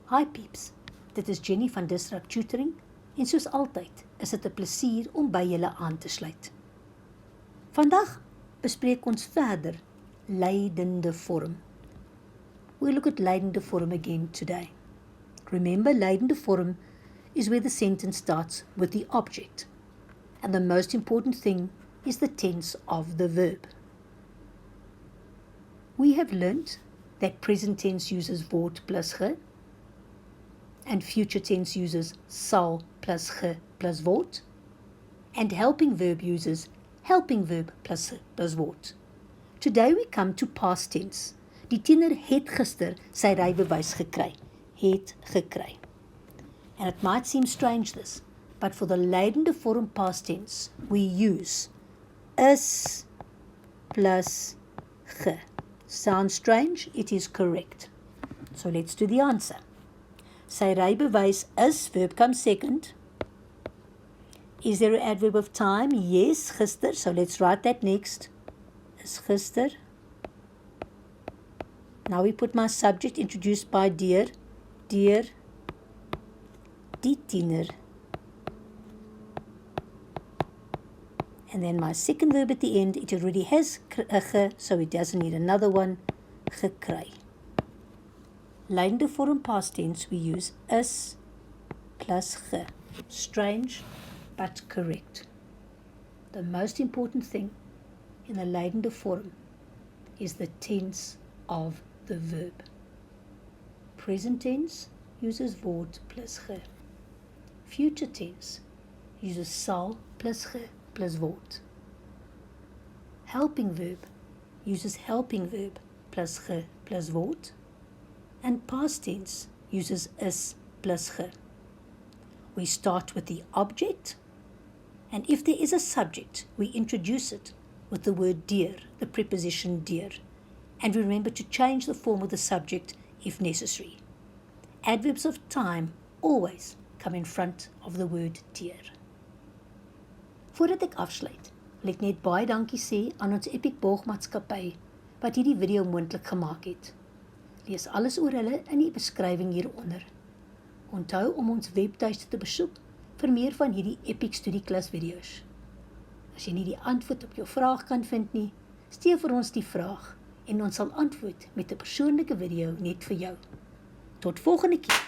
Hi peeps, dit is Jenny van Disrupt Tutoring en soos altyd is dit 'n plesier om by julle aan te sluit. Vandag bespreek ons verder leidende vorm. We'll look at leidende vorm again today. Remember, leidende vorm is where the sentence starts with the object, and the most important thing is the tense of the verb. We have learnt that present tense uses word plus ge, and future tense uses sal plus ge plus word, and helping verb uses helping verb plus ge plus word. Today we come to past tense. Die tiener het gister sy rybewys gekry. Het gekry. And it might seem strange this, but for the leidende vorm past tense, we use is plus ge. Sounds strange? It is correct. So let's do the answer. Sy rybewys is, verb comes second. Is there an adverb of time? Yes, gister. So let's write that next. Is gister. Now we put my subject introduced by dear. Dear, die tiener. And then my second verb at the end, it already has a ge, so it doesn't need another one. Gekry. Leidende vorm past tense, we use is plus ge. Strange, but correct. The most important thing in the leidende vorm is the tense of the verb. Present tense uses word plus ge. Future tense uses sal plus ge plus word. Helping verb uses helping verb plus ge plus word. And past tense uses is plus ge. We start with the object, and if there is a subject, we introduce it with the word dear, the preposition dear, and remember to change the form of the subject if necessary. Adverbs of time always come in front of the word dear. Voordat ek afsluit, wil ek net baie dankie sê aan ons Epic Borgmaatskappy wat hierdie video moontlik gemaak het. Lees alles oor hulle in die beskrywing hieronder. Onthou om ons webtuiste te besoek vir meer van hierdie Epic Studieklas video's. As jy nie die antwoord op jou vraag kan vind nie, stuur vir ons die vraag en ons sal antwoord met 'n persoonlike video net vir jou. Tot volgende keer.